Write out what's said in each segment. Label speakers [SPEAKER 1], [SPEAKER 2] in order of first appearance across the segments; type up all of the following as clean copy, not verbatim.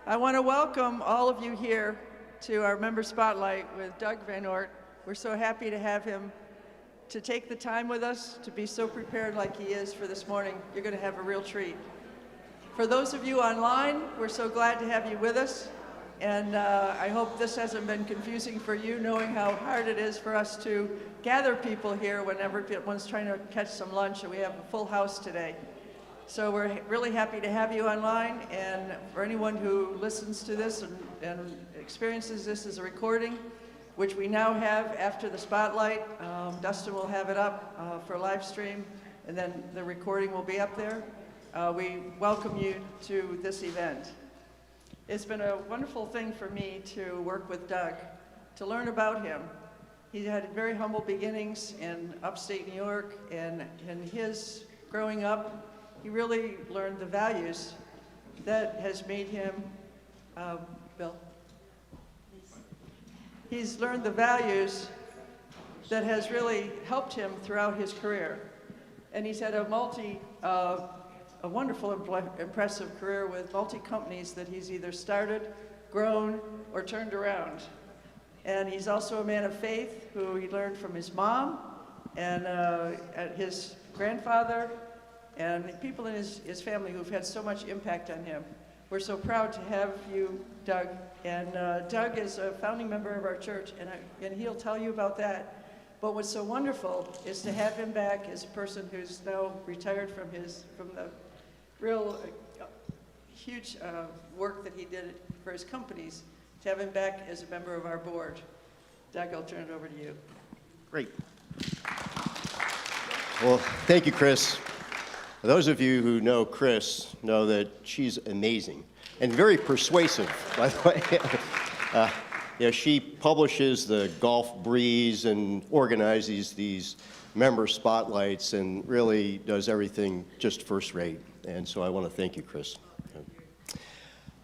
[SPEAKER 1] I want to welcome all of you here to our member spotlight with Doug VanOort. We're so happy to have him to take the time with us, to be so prepared like he is for this morning. You're going to have a real treat. For those of you online, we're so glad to have you with us. And I hope this hasn't been confusing for you, knowing how hard it is for us to gather people here whenever everyone's trying to catch some lunch, and we have a full house today. So we're really happy to have you online, and for anyone who listens to this and experiences this as a recording, which we now have after the spotlight, Dustin will have it up for live stream, and then the recording will be up there. We welcome you to this event. It's been a wonderful thing for me to work with Doug, to learn about him. He had very humble beginnings in upstate New York, and in his growing up, he really learned the values that has made him, Bill? He's learned the values that has really helped him throughout his career. And he's had a wonderful, impressive career with multi-companies that he's either started, grown, or turned around. And he's also a man of faith who he learned from his mom and his grandfather, and people in his family who've had so much impact on him. We're so proud to have you, Doug. And Doug is a founding member of our church, and he'll tell you about that. But what's so wonderful is to have him back as a person who's now retired from the real huge work that he did for his companies, to have him back as a member of our board. Doug, I'll turn it over to you.
[SPEAKER 2] Great. Well, thank you, Chris. Those of you who know Chris know that she's amazing and very persuasive, by the way. She publishes the Golf Breeze and organizes these member spotlights and really does everything just first rate. And so I want to thank you, Chris.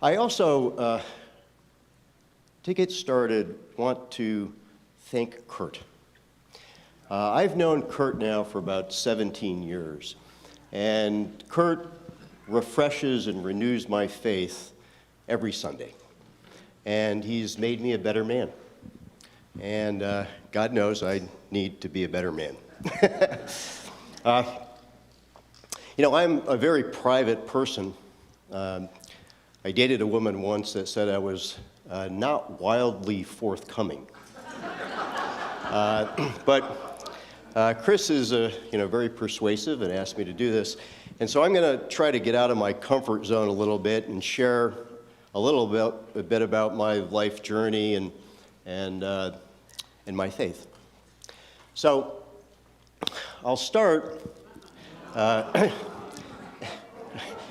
[SPEAKER 2] I also, to get started, want to thank Kurt. I've known Kurt now for about 17 years. And Kurt refreshes and renews my faith every Sunday. And he's made me a better man. And God knows I need to be a better man. I'm a very private person. I dated a woman once that said I was not wildly forthcoming. But Chris is very persuasive and asked me to do this. And so I'm going to try to get out of my comfort zone a little bit and share a bit about my life journey and my faith. So I'll start.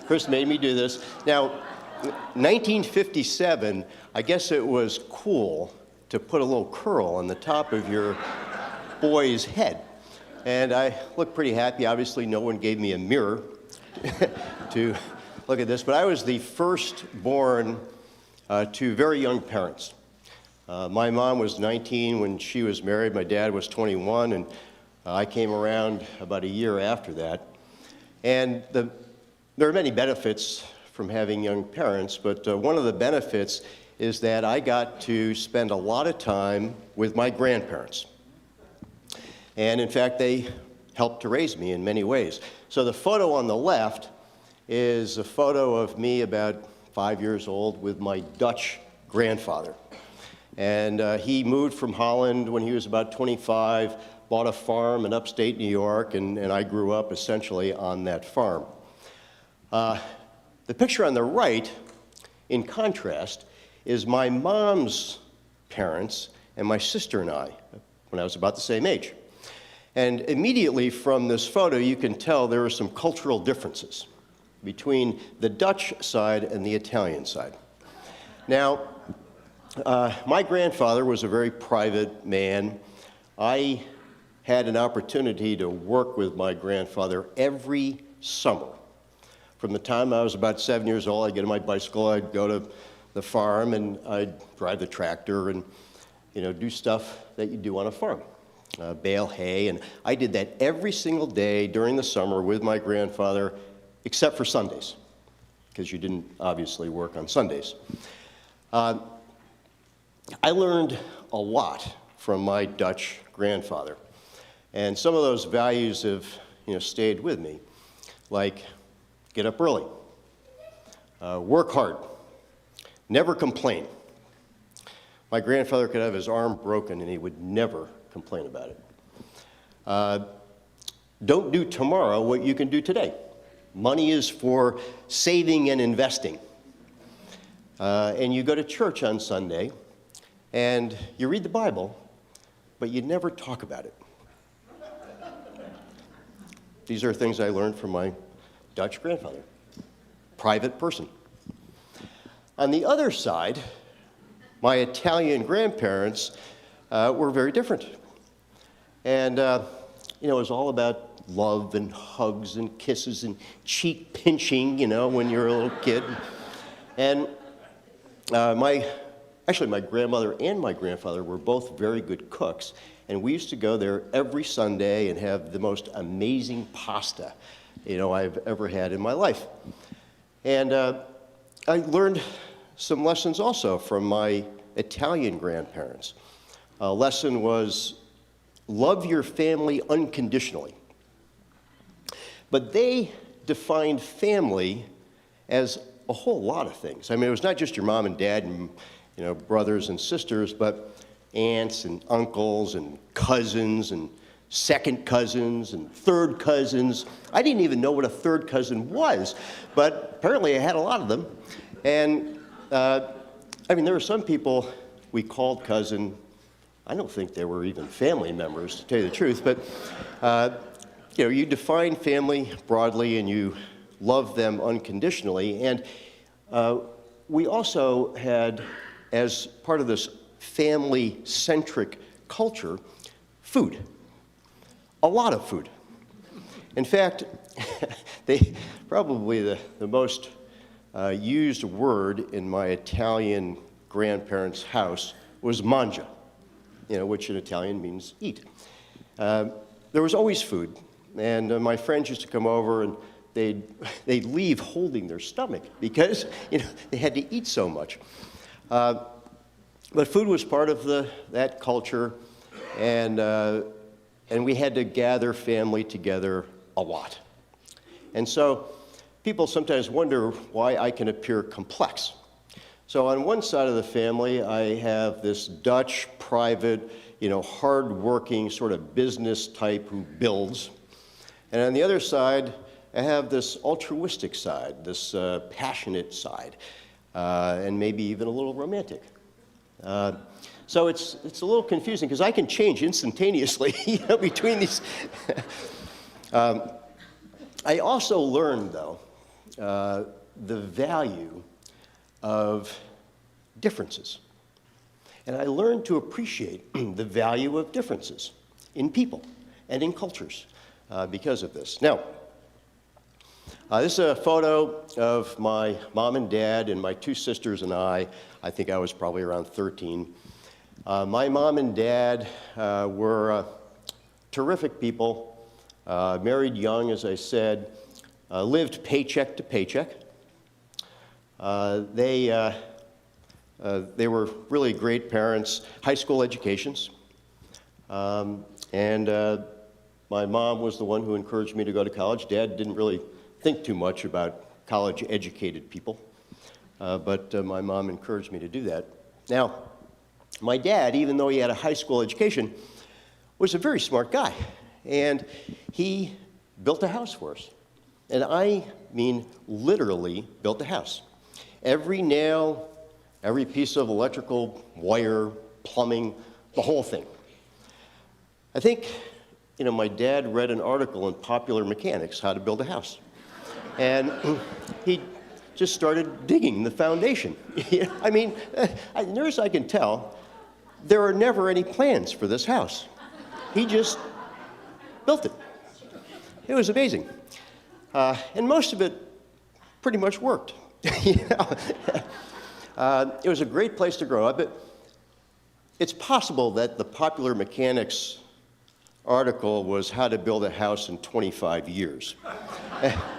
[SPEAKER 2] Chris made me do this. Now, 1957, I guess it was cool to put a little curl on the top of your boy's head. And I looked pretty happy. Obviously, no one gave me a mirror to look at this, but I was the first born to very young parents. My mom was 19 when she was married. My dad was 21, and I came around about a year after that. And there are many benefits from having young parents, but one of the benefits is that I got to spend a lot of time with my grandparents. And in fact, they helped to raise me in many ways. So the photo on the left is a photo of me about 5 years old with my Dutch grandfather. And he moved from Holland when he was about 25, bought a farm in upstate New York, and I grew up essentially on that farm. The picture on the right, in contrast, is my mom's parents and my sister and I, when I was about the same age. And immediately from this photo, you can tell there are some cultural differences between the Dutch side and the Italian side. Now, my grandfather was a very private man. I had an opportunity to work with my grandfather every summer. From the time I was about 7 years old, I'd get on my bicycle, I'd go to the farm, and I'd drive the tractor and, do stuff that you do on a farm. Bale hay, and I did that every single day during the summer with my grandfather, except for Sundays. because you didn't obviously work on Sundays. I learned a lot from my Dutch grandfather, and some of those values have stayed with me, like get up early, work hard, never complain. My grandfather could have his arm broken and he would never complain about it. Don't do tomorrow what you can do today. Money is for saving and investing. And you go to church on Sunday and you read the Bible, but you never talk about it. These are things I learned from my Dutch grandfather. Private person. On the other side, my Italian grandparents were very different. And, it was all about love and hugs and kisses and cheek pinching, when you're a little kid. And my grandmother and my grandfather were both very good cooks. And we used to go there every Sunday and have the most amazing pasta, I've ever had in my life. And I learned some lessons also from my Italian grandparents. A lesson was love your family unconditionally. But they defined family as a whole lot of things. I mean, it was not just your mom and dad and brothers and sisters, but aunts and uncles and cousins and second cousins and third cousins. I didn't even know what a third cousin was, but apparently I had a lot of them. And there were some people we called cousin. I don't think they were even family members, to tell you the truth, but you define family broadly and you love them unconditionally. And we also had, as part of this family-centric culture, food. A lot of food. In fact, probably the most used word in my Italian grandparents' house was mangia, which in Italian means eat. There was always food, and my friends used to come over and they'd leave holding their stomach because they had to eat so much. But food was part of that culture, and we had to gather family together a lot. And so people sometimes wonder why I can appear complex. So on one side of the family, I have this Dutch, private, hard-working sort of business type who builds. And on the other side, I have this altruistic side, this passionate side, and maybe even a little romantic. So it's a little confusing because I can change instantaneously between these. I also learned, though, the value of differences. And I learned to appreciate the value of differences in people and in cultures because of this. Now, this is a photo of my mom and dad and my two sisters and I. I think I was probably around 13. My mom and dad were terrific people, married young, as I said, lived paycheck to paycheck. They were really great parents, high school educations. And my mom was the one who encouraged me to go to college. Dad didn't really think too much about college-educated people, but my mom encouraged me to do that. Now, my dad, even though he had a high school education, was a very smart guy, and he built a house for us. And I mean literally built a house. Every nail, every piece of electrical wire, plumbing, the whole thing. I think, my dad read an article in Popular Mechanics, How to Build a House. And he just started digging the foundation. Near as I can tell, there are never any plans for this house. He just built it. It was amazing. And most of it pretty much worked. It was a great place to grow up. But it's possible that the Popular Mechanics article was how to build a house in 25 years.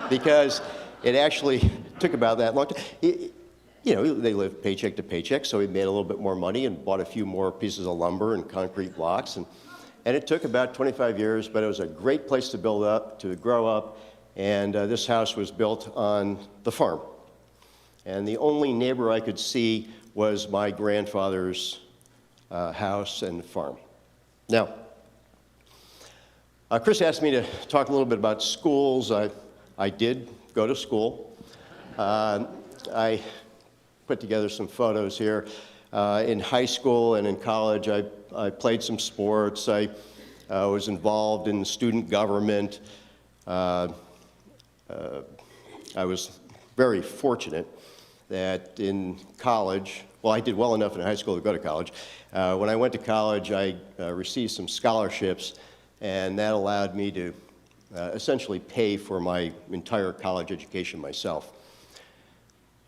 [SPEAKER 2] Because it actually took about that long time. You know, they lived paycheck to paycheck, so he made a little bit more money and bought a few more pieces of lumber and concrete blocks. And it took about 25 years, but it was a great place to grow up. And this house was built on the farm. And the only neighbor I could see was my grandfather's house and farm. Now, Chris asked me to talk a little bit about schools. I did go to school. I put together some photos here. In high school and in college, I played some sports. I was involved in student government. I was very fortunate that in college, well, I did well enough in high school to go to college. When I went to college, I received some scholarships, and that allowed me to essentially pay for my entire college education myself.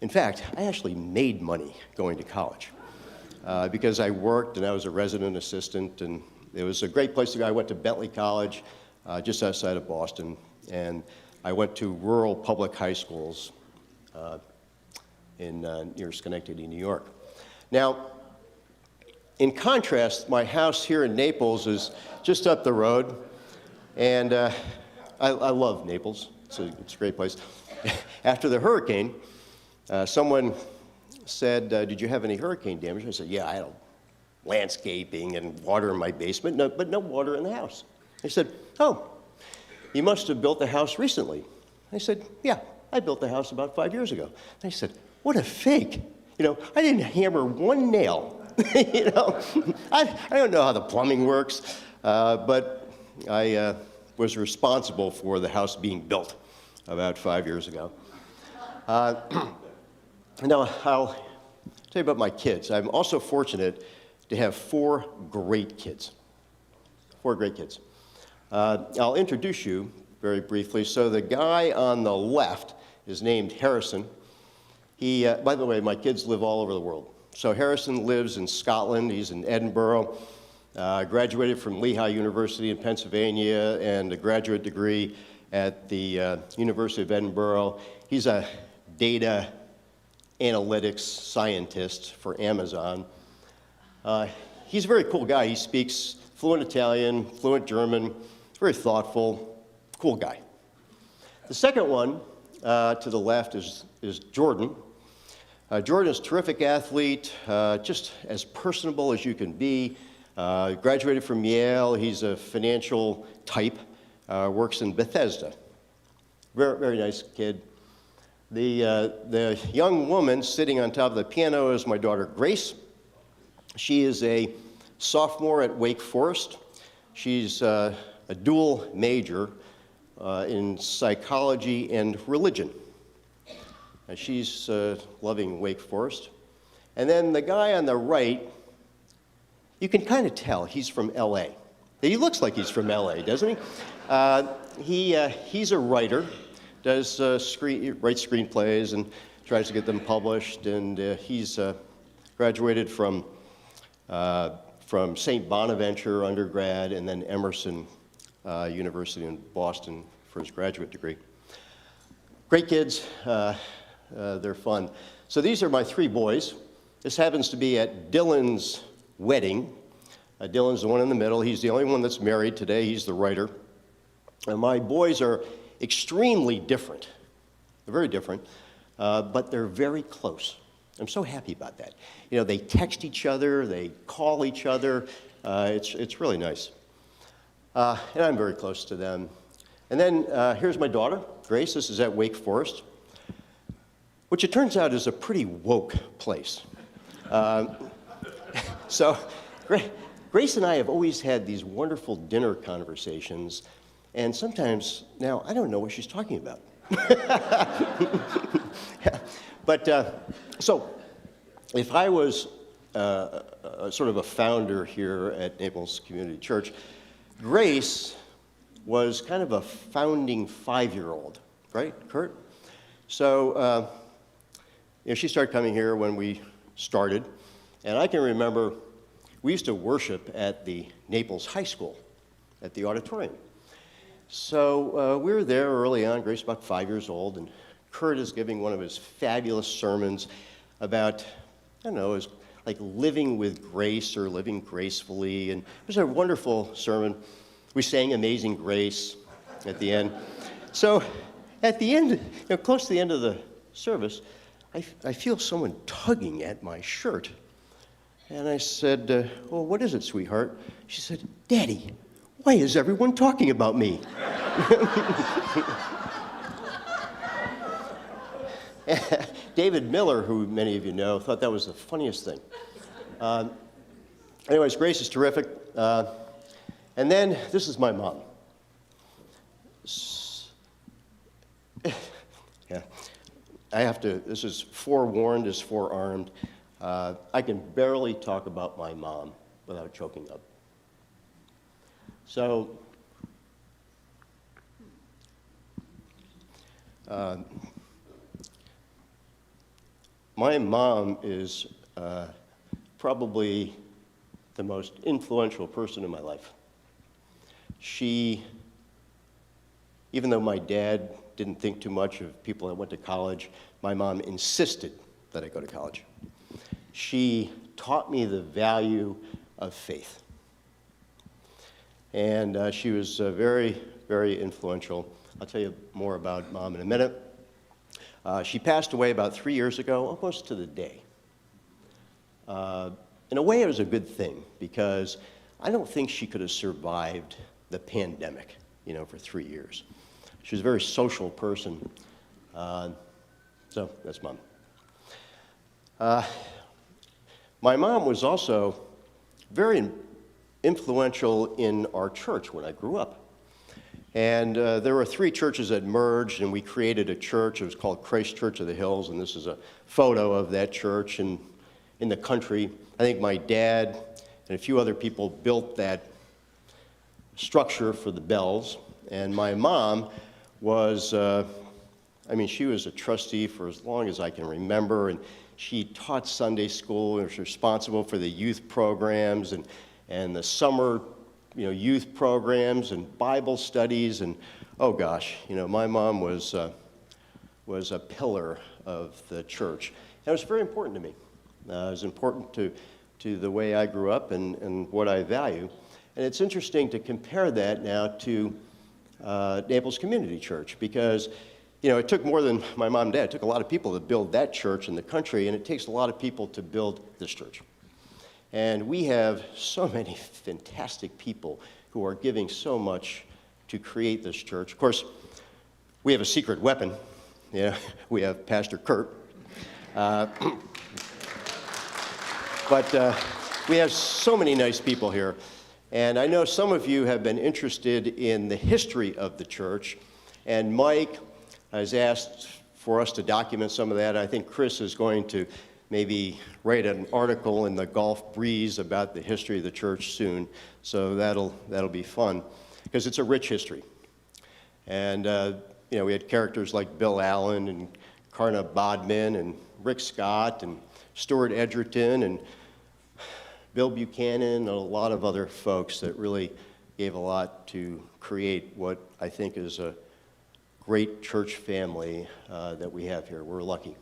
[SPEAKER 2] In fact, I actually made money going to college because I worked and I was a resident assistant, and it was a great place to go. I went to Bentley College, just outside of Boston, and I went to rural public high schools near Schenectady, New York. Now, in contrast, my house here in Naples is just up the road, and I love Naples. It's a great place. After the hurricane, someone said, did you have any hurricane damage? I said, yeah, I had landscaping and water in my basement, but no water in the house. They said, oh, you must have built the house recently. I said, yeah, I built the house about 5 years ago. They said, what a fake. You know, I didn't hammer one nail. You know, I don't know how the plumbing works, but I was responsible for the house being built about 5 years ago. Now, I'll tell you about my kids. I'm also fortunate to have 4 great kids. 4 great kids. I'll introduce you very briefly. So the guy on the left is named Harrison. He, by the way, my kids live all over the world. So Harrison lives in Scotland. He's in Edinburgh. Graduated from Lehigh University in Pennsylvania and a graduate degree at the University of Edinburgh. He's a data analytics scientist for Amazon. He's a very cool guy. He speaks fluent Italian, fluent German, very thoughtful, cool guy. The second one to the left is Jordan. Jordan is a terrific athlete, just as personable as you can be. Graduated from Yale. He's a financial type, works in Bethesda. Very, very nice kid. The young woman sitting on top of the piano is my daughter, Grace. She is a sophomore at Wake Forest. She's a dual major in psychology and religion. She's loving Wake Forest. And then the guy on the right, you can kind of tell he's from LA. He looks like he's from LA, doesn't he? He's a writer, writes screenplays and tries to get them published, and he's graduated from St. Bonaventure undergrad and then Emerson University in Boston for his graduate degree. Great kids, they're fun. So these are my 3 boys. This happens to be at Dylan's wedding. Dylan's the one in the middle. He's the only one that's married today. He's the writer. And my boys are extremely different. They're very different, but they're very close. I'm so happy about that. You know, they text each other, they call each other. It's really nice. And I'm very close to them. And then here's my daughter, Grace. This is at Wake Forest, which it turns out is a pretty woke place. So Grace and I have always had these wonderful dinner conversations, and sometimes now I don't know what she's talking about. But so if I was sort of a founder here at Naples Community Church, Grace was kind of a founding 5-year-old, right, Kurt? So she started coming here when we started, and I can remember we used to worship at the Naples High School, at the auditorium. So we were there early on. Grace about 5 years old, and Kurt is giving one of his fabulous sermons about, I don't know, like living with grace or living gracefully. And it was a wonderful sermon. We sang Amazing Grace at the end. So at the end, close to the end of the service, I feel someone tugging at my shirt. And I said, well, what is it, sweetheart? She said, Daddy, why is everyone talking about me? David Miller, who many of you know, thought that was the funniest thing. Anyways, Grace is terrific. And then this is my mom. Yeah, I have to, this is forewarned is forearmed. I can barely talk about my mom without choking up. So, my mom is probably the most influential person in my life. She, even though my dad didn't think too much of people that went to college, my mom insisted that I go to college. She taught me the value of faith. And she was very, very influential. I'll tell you more about Mom in a minute. She passed away about 3 years ago, almost to the day. In a way, it was a good thing, because I don't think she could have survived the pandemic, for 3 years. She was a very social person. So that's Mom. My mom was also very influential in our church when I grew up. And there were 3 churches that merged, and we created a church. It was called Christ Church of the Hills, and this is a photo of that church in the country. I think my dad and a few other people built that structure for the bells. And my mom was, she was a trustee for as long as I can remember, and she taught Sunday school and was responsible for the youth programs and the summer youth programs and Bible studies. And oh gosh, my mom was a pillar of the church. And it was very important to me. It was important to the way I grew up and what I value. And it's interesting to compare that now to Naples Community Church, because it took more than my mom and dad. It took a lot of people to build that church in the country, and it takes a lot of people to build this church. And we have so many fantastic people who are giving so much to create this church. Of course, we have a secret weapon. We have Pastor Kurt. But we have so many nice people here. And I know some of you have been interested in the history of the church. And Mike has asked for us to document some of that. I think Chris is going to maybe write an article in the Gulf Breeze about the history of the church soon. So that'll be fun, because it's a rich history. And we had characters like Bill Allen and Karna Bodman and Rick Scott and Stuart Edgerton and Bill Buchanan and a lot of other folks that really gave a lot to create what I think is a great church family that we have here. We're lucky.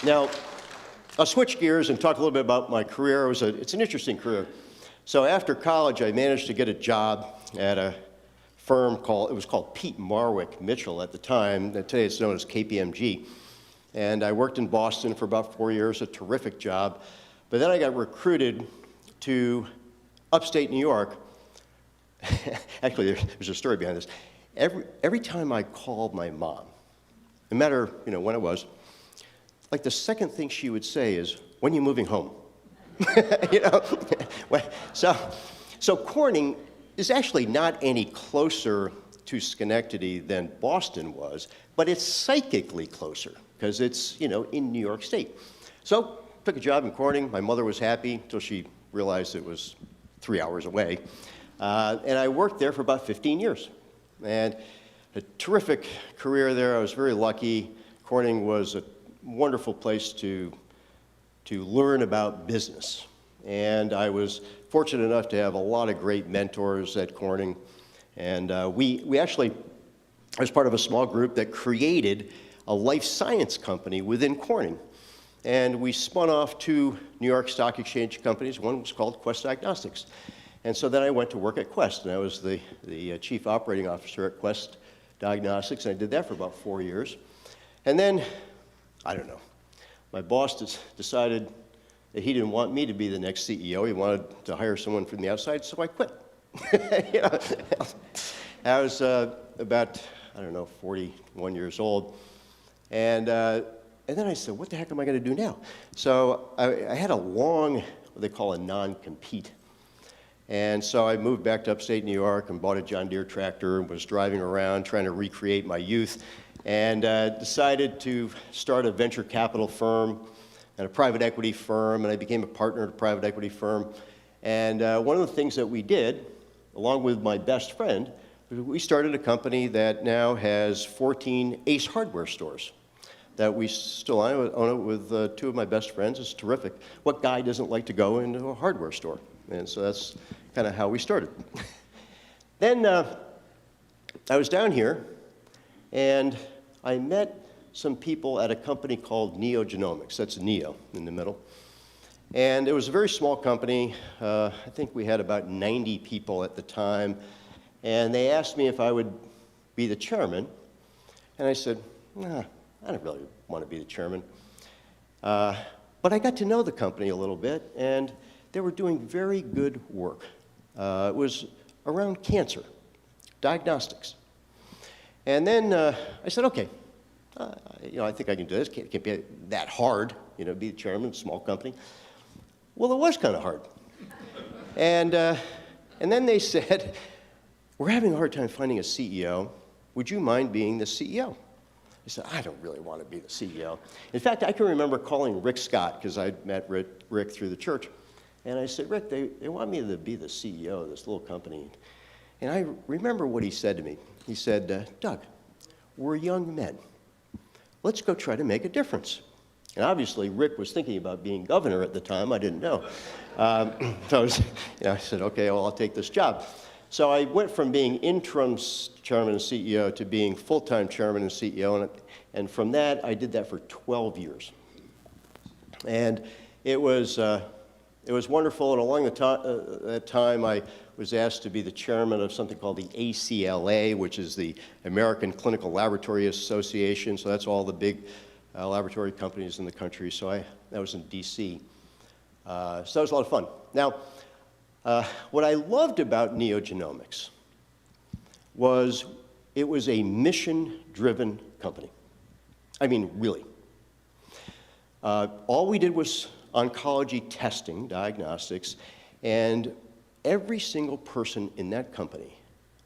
[SPEAKER 2] Now, I'll switch gears and talk a little bit about my career. It's an interesting career. So after college, I managed to get a job at a firm it was called Pete Marwick Mitchell at the time. Today it's known as KPMG. And I worked in Boston for about 4 years, a terrific job. But then I got recruited to upstate New York. Actually, there's a story behind this. Every time I called my mom, no matter when it was, like the second thing she would say is, "When are you moving home?" So Corning is actually not any closer to Schenectady than Boston was, but it's psychically closer because it's in New York State. So took a job in Corning. My mother was happy until she realized it was 3 hours away. And I worked there for about 15 years. And a terrific career there. I was very lucky. Corning was a wonderful place to learn about business. And I was fortunate enough to have a lot of great mentors at Corning. And we actually, I was part of a small group that created a life science company within Corning. And we spun off 2 New York Stock Exchange companies. One was called Quest Diagnostics. And so then I went to work at Quest, and I was the chief operating officer at Quest Diagnostics, and I did that for about 4 years. And then, I don't know, my boss decided that he didn't want me to be the next CEO. He wanted to hire someone from the outside, so I quit. You know, I was about, I don't know, 41 years old. And then I said, what the heck am I going to do now? So I had a long, what they call a non-compete. And so I moved back to upstate New York and bought a John Deere tractor and was driving around trying to recreate my youth, and decided to start a venture capital firm and a private equity firm, and I became a partner at a private equity firm. And one of the things that we did, along with my best friend, we started a company that now has 14 Ace Hardware stores that we still own it with 2 of my best friends. It's terrific. What guy doesn't like to go into a hardware store? And so that's kind of how we started. Then I was down here, and I met some people at a company called NeoGenomics. That's Neo in the middle. And it was a very small company. I think we had about 90 people at the time. And they asked me if I would be the chairman. And I said, nah, I don't really want to be the chairman. But I got to know the company a little bit, and they were doing very good work. It was around cancer, diagnostics. And then I said, okay, you know, I think I can do this. Can't be that hard, you know, be the chairman of a small company. Well, it was kind of hard. And then they said, we're having a hard time finding a CEO. Would you mind being the CEO? I said, I don't really want to be the CEO. In fact, I can remember calling Rick Scott, because I met Rick through the church. And I said, Rick, they want me to be the CEO of this little company. And I remember what he said to me. He said, Doug, we're young men. Let's go try to make a difference. And obviously, Rick was thinking about being governor at the time. I didn't know. So I said, okay, well, I'll take this job. So I went from being interim chairman and CEO to being full-time chairman and CEO. And from that, I did that for 12 years. And it was wonderful. And along that time, I was asked to be the chairman of something called the ACLA, which is the American Clinical Laboratory Association. So that's all the big laboratory companies in the country. So that was in DC. So that was a lot of fun. Now, what I loved about NeoGenomics was it was a mission-driven company. I mean, really. All we did was oncology testing, diagnostics, and every single person in that company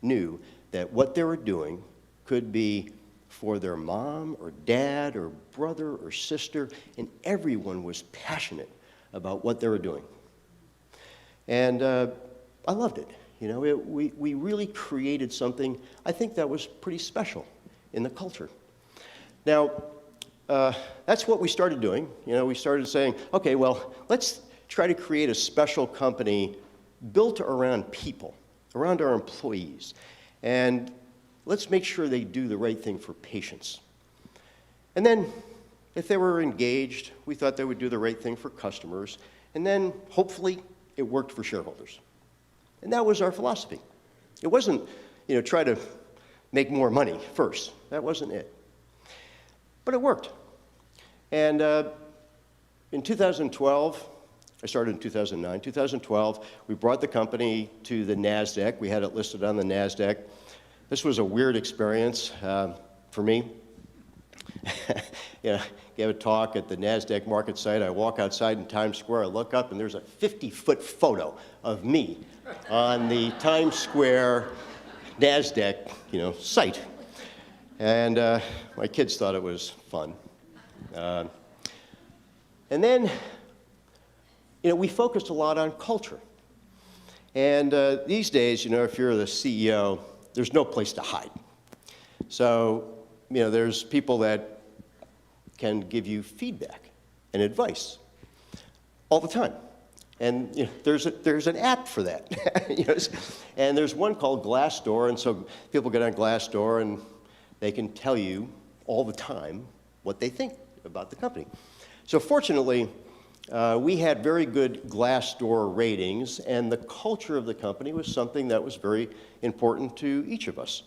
[SPEAKER 2] knew that what they were doing could be for their mom or dad or brother or sister, and everyone was passionate about what they were doing. And I loved it. You know, we really created something, I think, that was pretty special in the culture. Now, that's what we started doing. You know, we started saying, okay, well, let's try to create a special company built around people, around our employees, and let's make sure they do the right thing for patients. And then, if they were engaged, we thought they would do the right thing for customers, and then, hopefully, it worked for shareholders. And that was our philosophy. It wasn't, you know, try to make more money first. That wasn't it. But it worked. And in 2012, I started in 2009. 2012, we brought the company to the NASDAQ. We had it listed on the NASDAQ. This was a weird experience for me. You know, gave a talk at the NASDAQ market site. I walk outside in Times Square. I look up, and there's a 50-foot photo of me on the Times Square NASDAQ, you know, site. And my kids thought it was fun. And then, you know, we focused a lot on culture. And these days, you know, if you're the CEO, there's no place to hide. So, you know, there's people that can give you feedback and advice all the time. And there's an app for that. And there's one called Glassdoor, and so people get on Glassdoor and they can tell you all the time what they think about the company. So fortunately, we had very good Glassdoor ratings, and the culture of the company was something that was very important to each of us.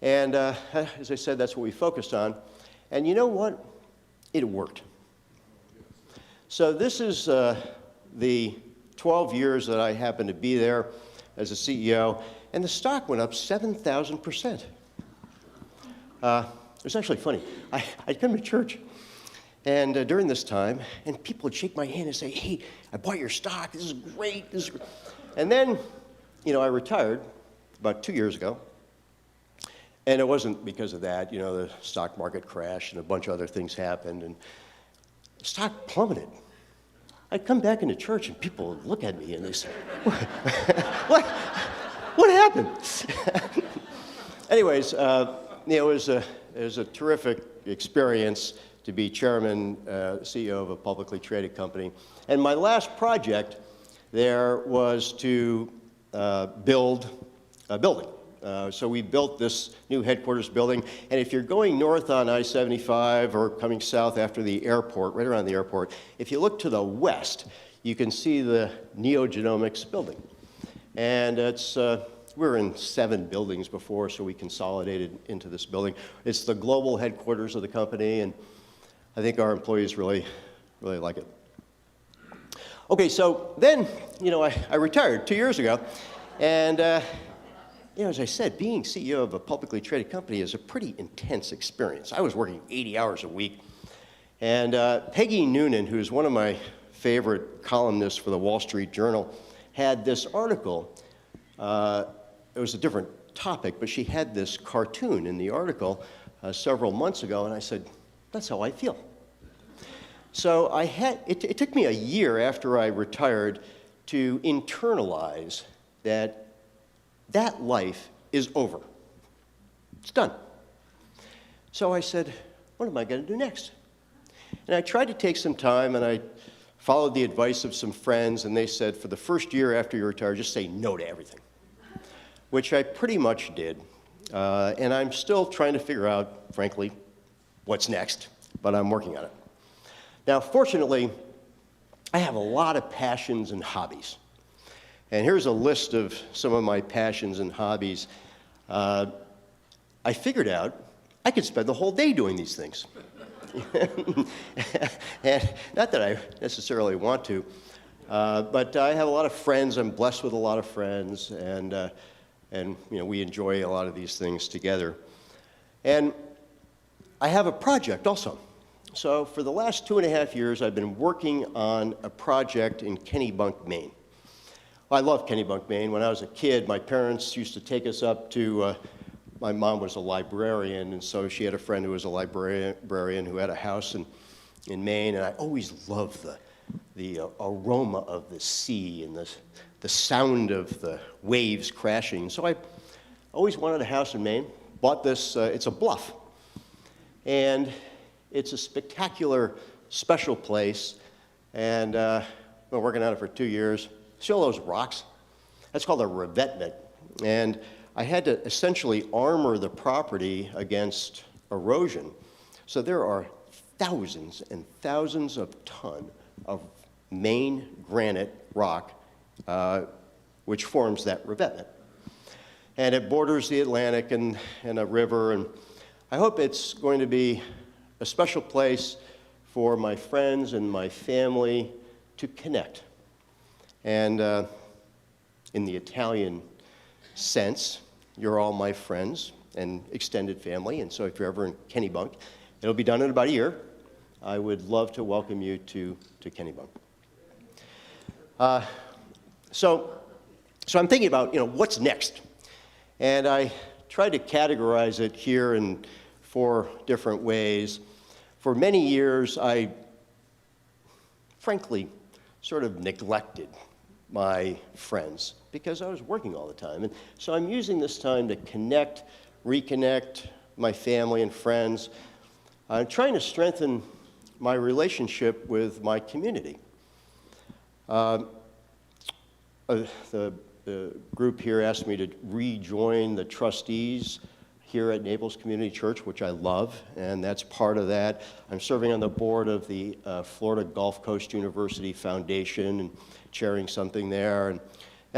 [SPEAKER 2] And as I said, that's what we focused on. And you know what? It worked. So this is the 12 years that I happened to be there as a CEO, and the stock went up 7,000%. It was actually funny. I'd come to church, and during this time, and people would shake my hand and say, "Hey, I bought your stock. This is great. This is great." And then, I retired about 2 years ago, and it wasn't because of that. The stock market crashed, and a bunch of other things happened, and the stock plummeted. I'd come back into church, and people would look at me, and they say, "What happened?" Anyways, it was a terrific experience to be chairman, CEO of a publicly traded company. And my last project there was to build a building. So we built this new headquarters building. And if you're going north on I-75 or coming south after the airport, right around the airport, if you look to the west, you can see the NeoGenomics building. And we were in 7 buildings before, so we consolidated into this building. It's the global headquarters of the company, and I think our employees really like it. Okay, so then, I retired 2 years ago, and as I said, being CEO of a publicly traded company is a pretty intense experience. I was working 80 hours a week, and Peggy Noonan, who's one of my favorite columnists for the Wall Street Journal, had this article. It was a different topic, but she had this cartoon in the article several months ago, and I said, "That's how I feel." So it took me a year after I retired to internalize that life is over. It's done. So I said, what am I going to do next? And I tried to take some time, and I followed the advice of some friends, and they said, for the first year after you retire, just say no to everything, which I pretty much did. And I'm still trying to figure out, frankly, what's next, but I'm working on it. Now, fortunately, I have a lot of passions and hobbies. And here's a list of some of my passions and hobbies. I figured out I could spend the whole day doing these things. And not that I necessarily want to, but I have a lot of friends. I'm blessed with a lot of friends, and we enjoy a lot of these things together. And I have a project also. So for the last 2.5 years, I've been working on a project in Kennebunk, Maine. I love Kennebunk, Maine. When I was a kid, my parents used to take us up to, my mom was a librarian, and so she had a friend who was a librarian who had a house in Maine, and I always loved the aroma of the sea and the sound of the waves crashing. So I always wanted a house in Maine. Bought this, it's a bluff, and it's a spectacular, special place, and I've been working on it for 2 years. See all those rocks? That's called a revetment. And I had to essentially armor the property against erosion. So there are thousands and thousands of tons of Maine granite rock, which forms that revetment. And it borders the Atlantic and a river. And I hope it's going to be a special place for my friends and my family to connect. And in the Italian sense, you're all my friends and extended family. And so if you're ever in Kennebunk, it'll be done in about a year. I would love to welcome you to Kennebunk. So I'm thinking about, what's next? And I tried to categorize it here in 4 different ways. For many years, I frankly sort of neglected my friends because I was working all the time. And so I'm using this time to connect, reconnect my family and friends. I'm trying to strengthen my relationship with my community. the group here asked me to rejoin the trustees here at Naples Community Church, which I love, and that's part of that. I'm serving on the board of the Florida Gulf Coast University Foundation and chairing something there, and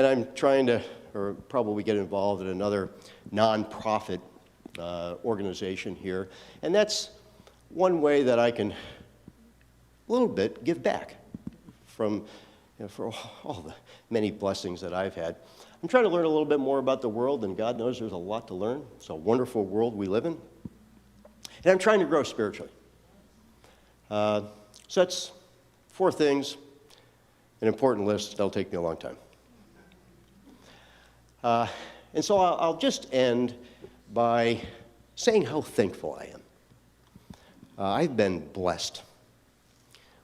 [SPEAKER 2] I'm trying to, or probably get involved in another nonprofit organization here, and that's one way that I can a little bit give back from, for all the many blessings that I've had. I'm trying to learn a little bit more about the world, and God knows there's a lot to learn. It's a wonderful world we live in. And I'm trying to grow spiritually. So that's 4 things, an important list. That'll take me a long time. And so I'll just end by saying how thankful I am. I've been blessed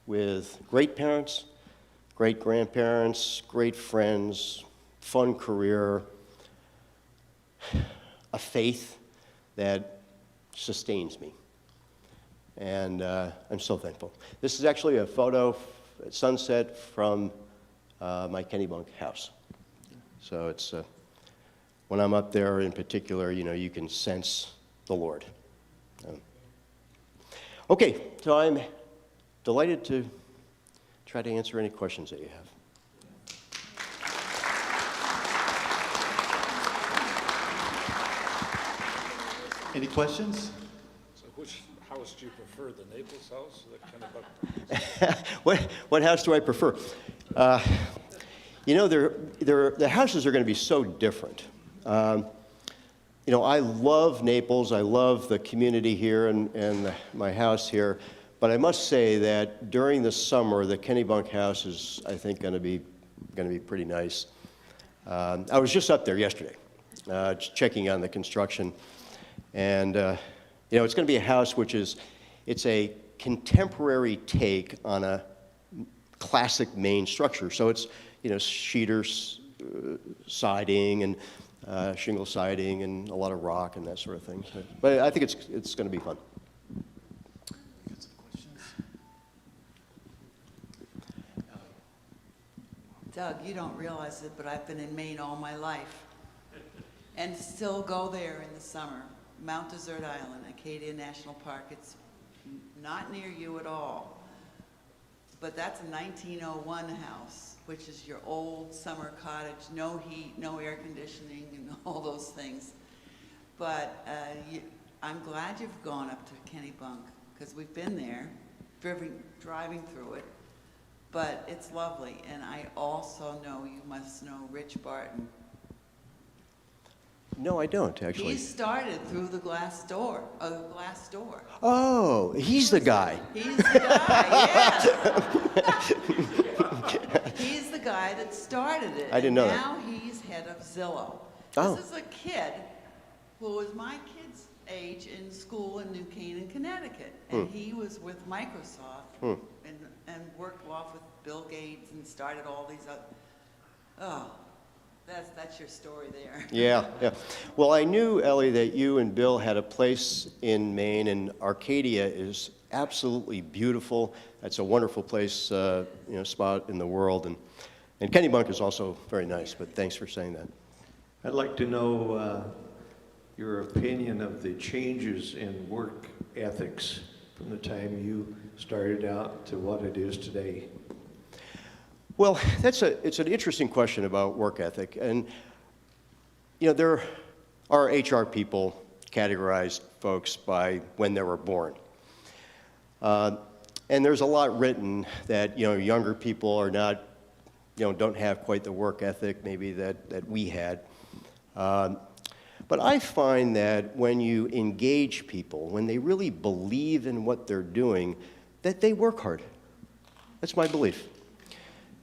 [SPEAKER 2] with great parents, great grandparents, great friends, fun career, a faith that sustains me. And I'm so thankful. This is actually a photo at sunset from my Kennebunk house. So it's, when I'm up there in particular, you can sense the Lord. Okay, so I'm delighted to try to answer any questions that you have.
[SPEAKER 3] Any questions?
[SPEAKER 4] So which house do you prefer, the Naples house or the Kennebunk?
[SPEAKER 2] What house do I prefer? The houses are going to be so different. I love Naples. I love the community here and my house here. But I must say that during the summer, the Kennebunk house is, I think, going to be pretty nice. I was just up there yesterday, checking on the construction. And, it's going to be a house it's a contemporary take on a classic Maine structure. So it's, sheeters, siding, and shingle siding, and a lot of rock and that sort of thing. But I think it's going to be fun.
[SPEAKER 3] Got some questions?
[SPEAKER 5] Doug, you don't realize it, but I've been in Maine all my life and still go there in the summer. Mount Desert Island, Acadia National Park. It's not near you at all, but that's a 1901 house, which is your old summer cottage, no heat, no air conditioning, and all those things. But I'm glad you've gone up to Kennebunk, because we've been there, driving through it, but it's lovely. And I also know you must know Rich Barton.
[SPEAKER 2] No, I don't, actually.
[SPEAKER 5] He started through the glass door.
[SPEAKER 2] Oh, he's the guy.
[SPEAKER 5] He's the guy, yes. He's the guy that started it.
[SPEAKER 2] I didn't know that.
[SPEAKER 5] Now he's head of Zillow.
[SPEAKER 2] Oh.
[SPEAKER 5] This is a kid who was my kid's age in school in New Canaan, Connecticut. And he was with Microsoft and worked off with Bill Gates and started all these other, That's your story there.
[SPEAKER 2] Yeah. Well, I knew, Ellie, that you and Bill had a place in Maine, and Arcadia is absolutely beautiful. That's a wonderful place, spot in the world, and Kennebunk is also very nice. But thanks for saying that.
[SPEAKER 6] I'd like to know your opinion of the changes in work ethics from the time you started out to what it is today.
[SPEAKER 2] Well, it's an interesting question about work ethic. And, there are HR people categorized folks by when they were born. And there's a lot written that, younger people are not, don't have quite the work ethic maybe that we had. But I find that when you engage people, when they really believe in what they're doing, that they work hard. That's my belief.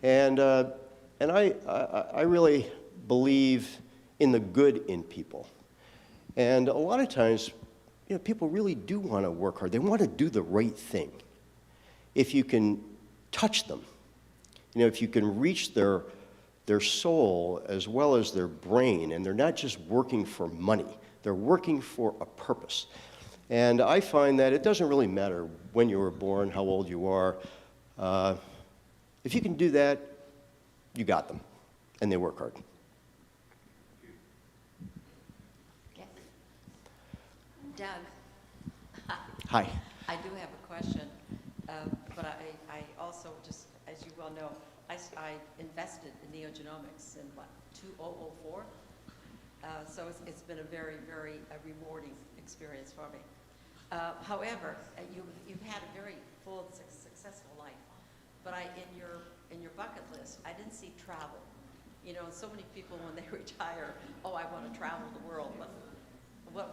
[SPEAKER 2] And I really believe in the good in people. And a lot of times, people really do want to work hard. They want to do the right thing. If you can touch them, if you can reach their soul as well as their brain, and they're not just working for money, they're working for a purpose. And I find that it doesn't really matter when you were born, how old you are. If you can do that, you got them. and they work hard.
[SPEAKER 7] Yes. Doug,
[SPEAKER 2] Hi.
[SPEAKER 7] I do have a question, but I also just, as you well know, I invested in neogenomics in what, 2004? So it's been a very, very rewarding experience for me. However, you've had a very full, successful life, but in your bucket list, I didn't see travel. You know, so many people when they retire, oh, I want to travel the world. But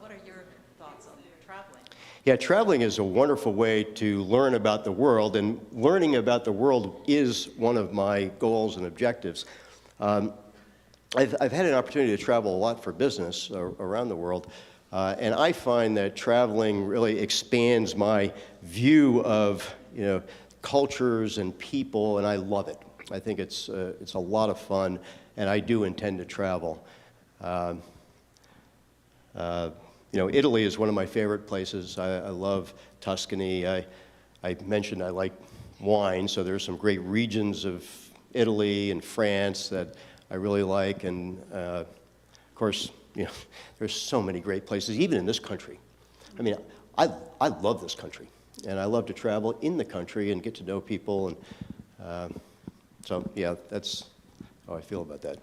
[SPEAKER 7] what are your thoughts on traveling?
[SPEAKER 2] Yeah, traveling is a wonderful way to learn about the world, and learning about the world is one of my goals and objectives. I've had an opportunity to travel a lot for business around the world, and I find that traveling really expands my view of, you know, cultures and people, and I love it. I think it's a lot of fun, and I do intend to travel. You know, Italy is one of my favorite places. I love Tuscany. I mentioned I like wine, so there's some great regions of Italy and France that I really like, and of course, you know, there's so many great places, even in this country. I mean, I love this country, and I love to travel in the country and get to know people, and so yeah, that's how I feel about that.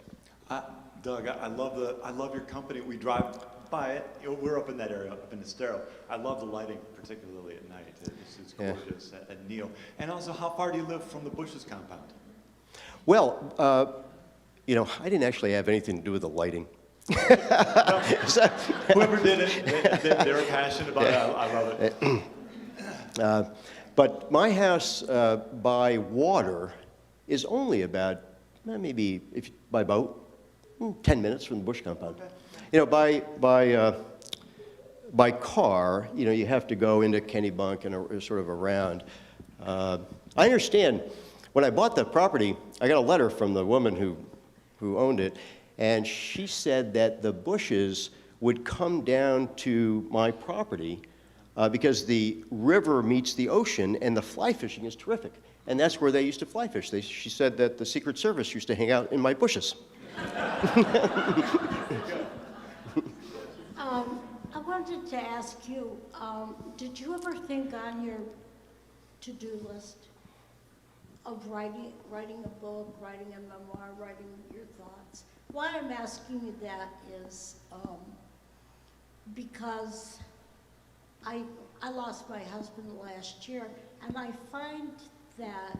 [SPEAKER 3] Doug, I love your company. We drive by it. You know, we're up in that area, up in Estero. I love the lighting, particularly at night. It's gorgeous at Neil. And also, how far do you live from the Bushes compound?
[SPEAKER 2] Well, you know, I didn't actually have anything to do with the lighting.
[SPEAKER 3] Whoever did it, they were passionate about it. I love it.
[SPEAKER 2] But my house by water is only about, maybe by boat, 10 minutes from the Bush compound.
[SPEAKER 3] Okay.
[SPEAKER 2] You know, by car, you know, you have to go into Kennebunk and sort of around. I understand, when I bought the property, I got a letter from the woman who owned it, and she said that the bushes would come down to my property because the river meets the ocean and the fly fishing is terrific. And that's where they used to fly fish. She said that the Secret Service used to hang out in my bushes.
[SPEAKER 8] I wanted to ask you, did you ever think on your to-do list of writing a book, writing a memoir, writing your thoughts? Why I'm asking you that is because I lost my husband last year, and I find that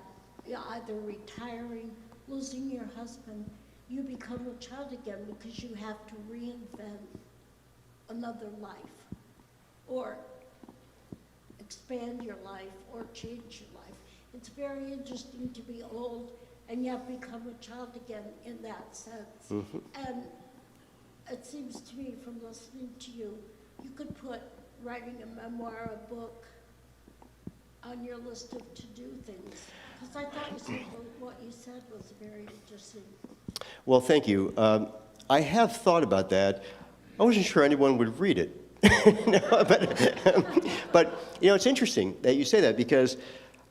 [SPEAKER 8] either retiring, losing your husband, you become a child again because you have to reinvent another life, or expand your life, or change your life. It's very interesting to be old and yet become a child again in that sense. Mm-hmm. And it seems to me from listening to you, you could put writing a memoir, a book, on your list of to-do things. Because I thought what you said was very interesting.
[SPEAKER 2] Well, thank you. I have thought about that. I wasn't sure anyone would read it. No, but, you know, it's interesting that you say that because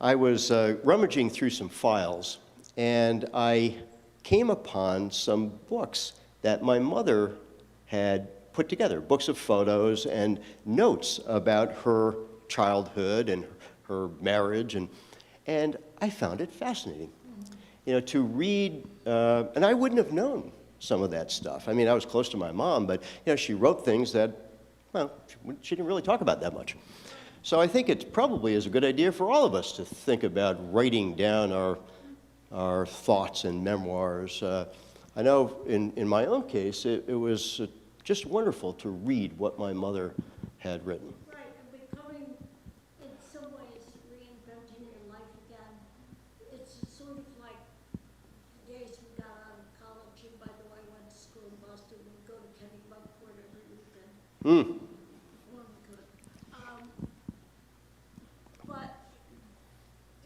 [SPEAKER 2] I was rummaging through some files, and I came upon some books that my mother had put together, books of photos and notes about her childhood and her marriage, and I found it fascinating. You know, to read, and I wouldn't have known some of that stuff. I mean, I was close to my mom, but, you know, she wrote things that, well, she didn't really talk about that much. So I think it probably is a good idea for all of us to think about writing down our thoughts and memoirs. I know in my own case, it was just wonderful to read what my mother had written.
[SPEAKER 8] Right, and becoming, in some ways, reinventing your life again. It's sort of like the days we got out of college, and by the way, I went to school in Boston, and go to Kennebunkport every weekend. Well, good. But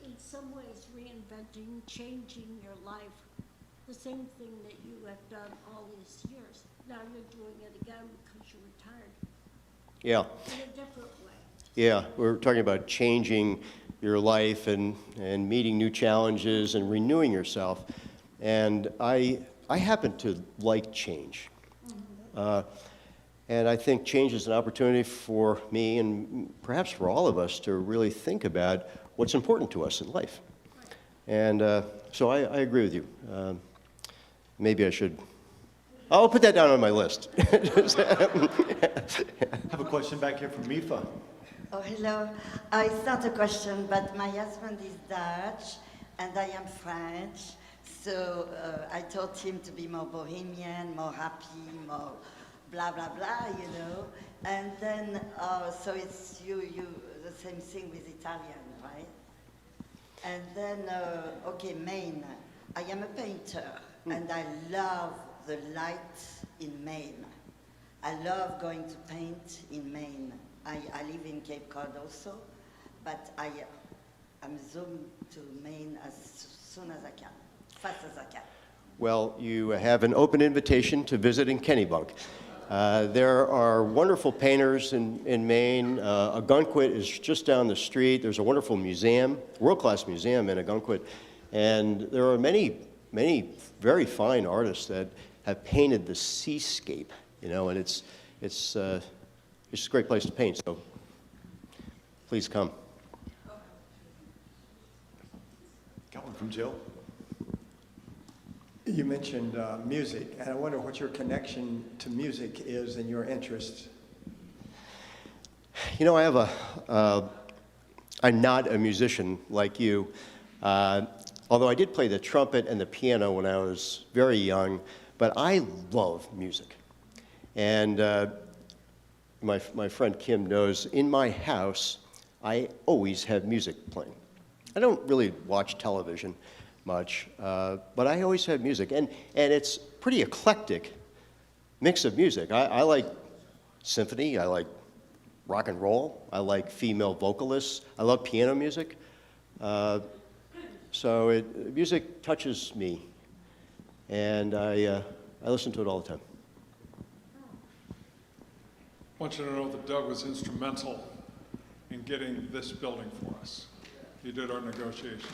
[SPEAKER 8] in some ways, reinventing, changing your life, the same thing that you have done all these years. Now you're doing it again because you're retired.
[SPEAKER 2] Yeah.
[SPEAKER 8] In a different way.
[SPEAKER 2] Yeah, we're talking about changing your life and meeting new challenges and renewing yourself. And I I happen to like change. And I think change is an opportunity for me and perhaps for all of us to really think about what's important to us in life. And so I agree with you. Maybe I should. I'll put that down on my list.
[SPEAKER 3] I have a question back here from Mifa.
[SPEAKER 9] Oh, hello. It's not a question, but my husband is Dutch and I am French. So I told him to be more bohemian, more happy, more blah, blah, blah, you know. And then, so it's you, the same thing with Italian, right? And then, okay, Maine. I am a painter and I love the light in Maine. I love going to paint in Maine. I live in Cape Cod also, but I'm zoomed to Maine as soon as I can, fast as I can.
[SPEAKER 2] Well, you have an open invitation to visit in Kennebunk. There are wonderful painters in Maine. Agunquit is just down the street. There's a wonderful museum, world-class museum in Agunquit. And there are many very fine artists that have painted the seascape, you know, and it's a great place to paint, so please come.
[SPEAKER 3] Got one from Jill.
[SPEAKER 10] You mentioned music, and I wonder what your connection to music is and your interest.
[SPEAKER 2] You know, I'm not a musician like you, although I did play the trumpet and the piano when I was very young, but I love music. And my friend Kim knows, in my house, I always have music playing. I don't really watch television much, but I always have music. And it's pretty eclectic mix of music. I like symphony, I like rock and roll, I like female vocalists, I love piano music. So music touches me, and I listen to it all the time.
[SPEAKER 11] I want you to know that Doug was instrumental in getting this building for us. He did our negotiation.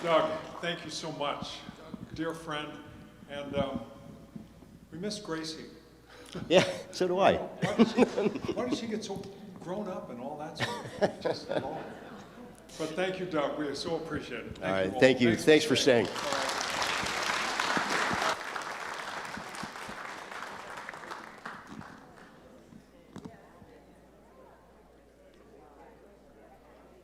[SPEAKER 11] Doug, thank you so much. Dear friend, and we miss Gracie.
[SPEAKER 2] Yeah, so do I.
[SPEAKER 11] Why does she get so grown up and all that stuff? Just long. But thank you, Doug. We so appreciate it.
[SPEAKER 2] All right, thank you. Thanks for staying.
[SPEAKER 11] All right.